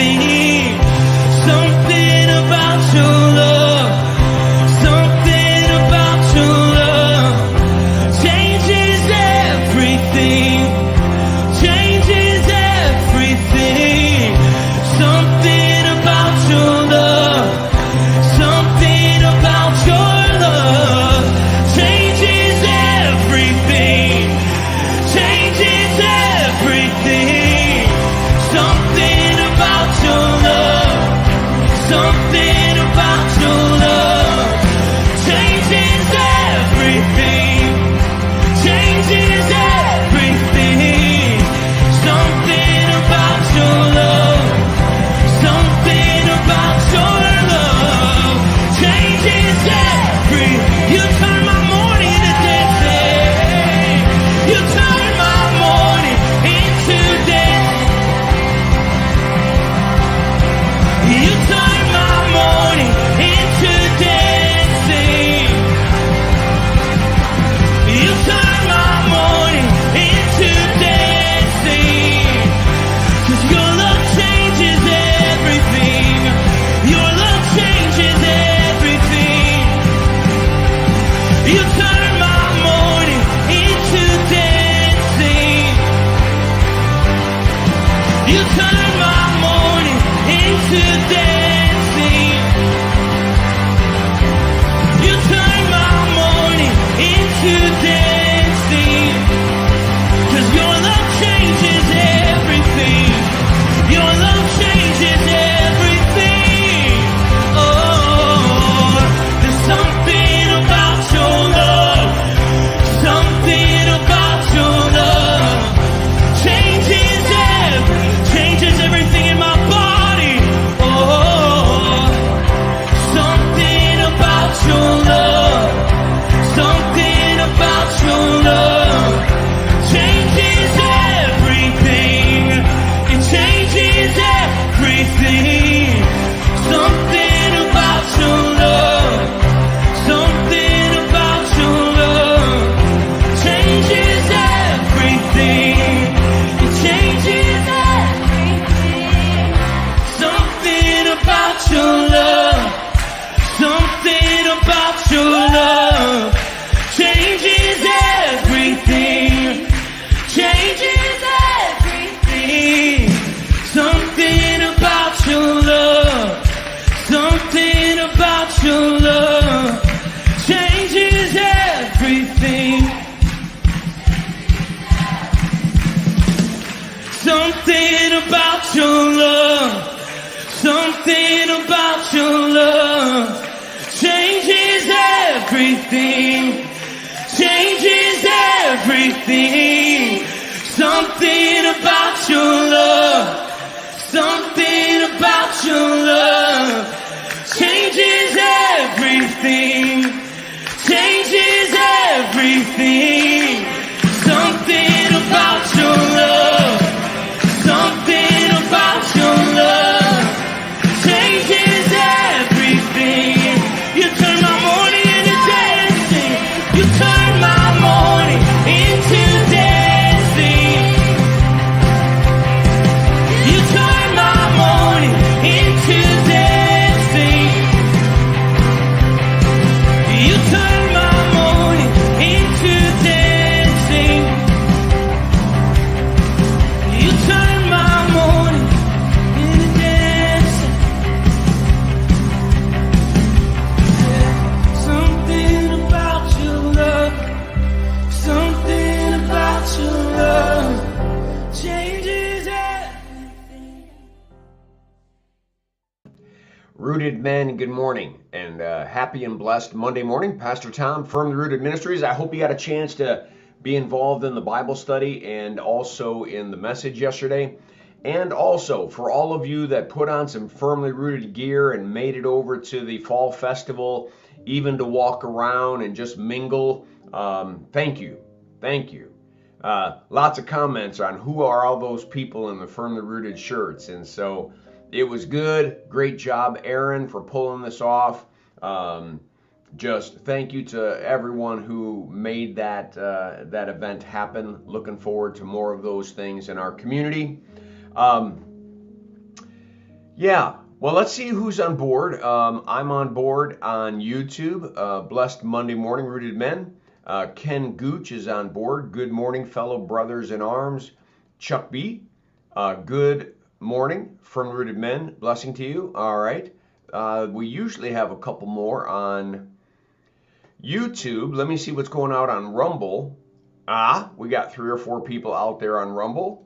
everything. Something about your love, something about your love changes everything, changes everything. Something about your love, something about your love changes everything, changes everything. Something about your love, something about your love changes everything, changes everything. Something about your love, something about your love changes every. You turn my morning into dancing. You turn my morning into dancing. You turn my morning into dancing. You turn my morning into dancing. 'Cause your love changes everything. Your love changes everything. You turn my morning into dancing. You turn my morning into dancing. You turn my morning into dancing. 'Cause your love changes everything. Your love changes everything. Oh, there's something about your love, something about your love changes everything in my body. Oh, something about your love, something about your love changes everything. It changes everything. Something about your love, something about your love changes everything. It changes everything. Something about your love, something about your love changes everything, changes everything. Something about your love, something about your love changes everything. Something about your love, something about your love changes everything, changes everything. Something about your love, something about your love changes everything, changes everything. Something about your love, something about your love changes everything. You turn my morning into dancing. You turn my morning into dancing. You turn my morning into dancing. You turn my morning into dancing. You turn my morning into dancing. Something about your love, something about your love changes everything. Rooted men, good morning, and happy and blessed Monday morning. Pastor Tom, Firmly Rooted Ministries. I hope you got a chance to be involved in the Bible study and also in the message yesterday. And also, for all of you that put on some Firmly Rooted gear and made it over to the fall festival, even to walk around and just mingle, thank you. Thank you. Lots of comments on who are all those people in the Firmly Rooted shirts. And so it was good. Great job, Aaron, for pulling this off. Just thank you to everyone who made that event happen. Looking forward to more of those things in our community. Yeah, well, let's see who's on board. I'm on board on YouTube. Blessed Monday Morning, Rooted Men. Ken Gooch is on board. Good morning, fellow brothers in arms. Chuck B. Good morning from Rooted Men. Blessing to you. All right. We usually have a couple more on YouTube. Let me see what's going out on Rumble. We got 3 or 4 people out there on Rumble.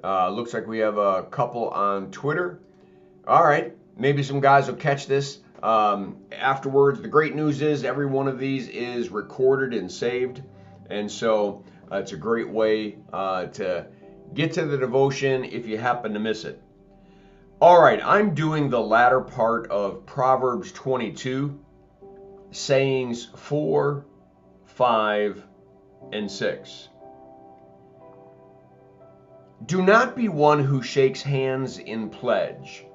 Looks like we have a couple on Twitter. All right, maybe some guys will catch this afterwards. The great news is every one of these is recorded and saved, and so it's a great way to get to the devotion if you happen to miss it. All right, I'm doing the latter part of Proverbs 22, sayings 4, 5, and 6. Do not be one who shakes hands in pledge,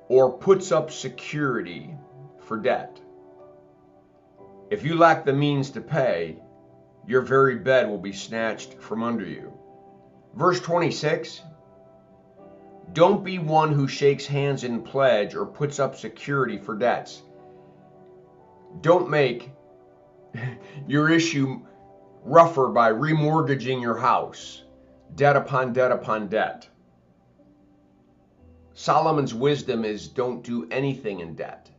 or puts up security for debt. If you lack the means to pay, your very bed will be snatched from under you. Verse 26, don't be one who shakes hands in pledge or puts up security for debts. Don't make your issue rougher by remortgaging your house, debt upon debt upon debt. Solomon's wisdom is don't do anything in debt.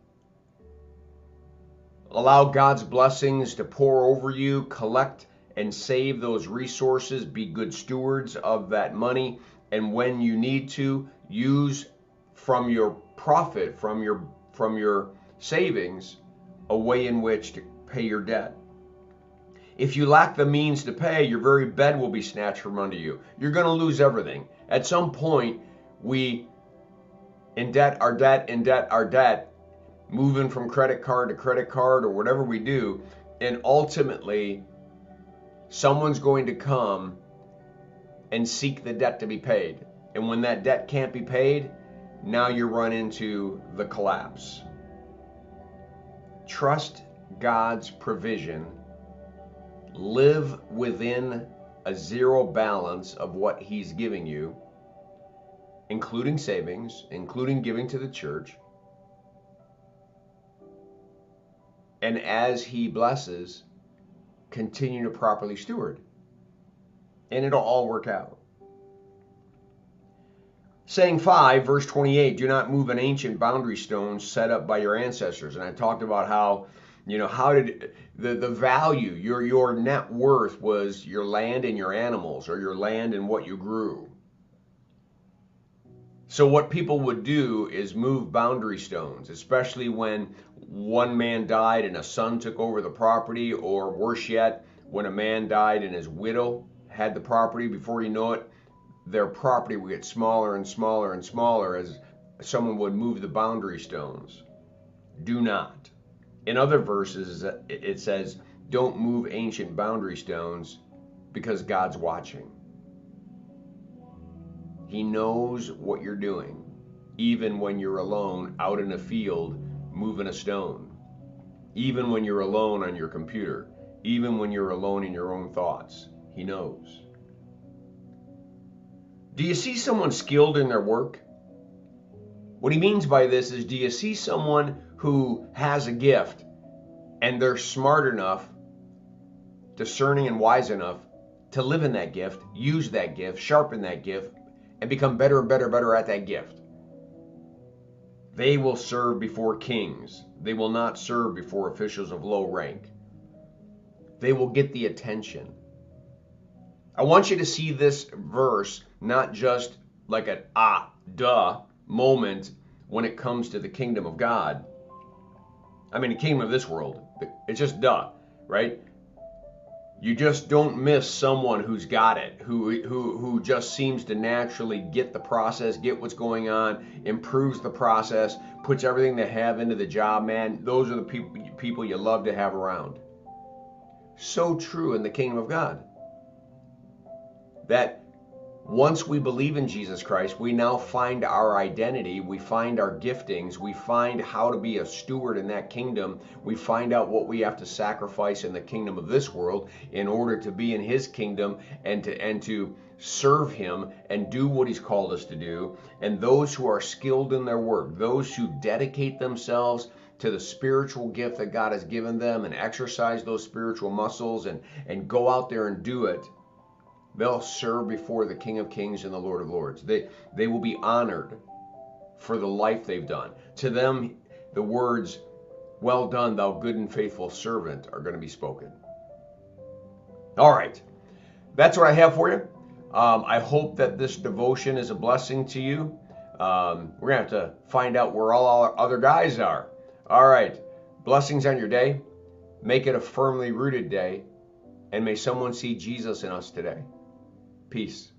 Allow God's blessings to pour over you. Collect and save those resources. Be good stewards of that money. And when you need to, use from your profit, from your savings, a way in which to pay your debt. If you lack the means to pay, your very bed will be snatched from under you. You're going to lose everything. At some point, we in debt, our debt, moving from credit card to credit card or whatever we do, and ultimately someone's going to come and seek the debt to be paid. And when that debt can't be paid, now you run into the collapse. Trust God's provision. Live within a zero balance of what He's giving you, including savings, including giving to the church. And as He blesses, continue to properly steward. And it'll all work out. Saying 5, verse 28, do not move an ancient boundary stone set up by your ancestors. And I talked about how, how did the value, your net worth was your land and your animals, or your land and what you grew. So what people would do is move boundary stones, especially when one man died and a son took over the property, or worse yet, when a man died and his widow had the property. Before you know it, their property would get smaller and smaller and smaller as someone would move the boundary stones. Do not. In other verses, it says, don't move ancient boundary stones because God's watching. He knows what you're doing, even when you're alone out in a field moving a stone, even when you're alone on your computer, even when you're alone in your own thoughts. He knows. Do you see someone skilled in their work? What he means by this is, do you see someone who has a gift and they're smart enough, discerning and wise enough to live in that gift, use that gift, sharpen that gift, and become better and better and better at that gift? They will serve before kings. They will not serve before officials of low rank. They will get the attention. I want you to see this verse not just like an duh moment when it comes to the kingdom of God. I mean, the kingdom of this world. It's just duh, right? You just don't miss someone who's got it, who just seems to naturally get the process, get what's going on, improves the process, puts everything they have into the job, man. Those are the people you love to have around. So true in the kingdom of God. That once we believe in Jesus Christ, we now find our identity, we find our giftings, we find how to be a steward in that kingdom, we find out what we have to sacrifice in the kingdom of this world in order to be in His kingdom and to serve him and do what he's called us to do. And those who are skilled in their work, those who dedicate themselves to the spiritual gift that God has given them and exercise those spiritual muscles and go out there and do it, they'll serve before the King of Kings and the Lord of Lords. They will be honored for the life they've done. To them, the words, "Well done, thou good and faithful servant," are going to be spoken. All right. That's what I have for you. I hope that this devotion is a blessing to you. We're going to have to find out where all our other guys are. All right. Blessings on your day. Make it a firmly rooted day. And may someone see Jesus in us today. Peace.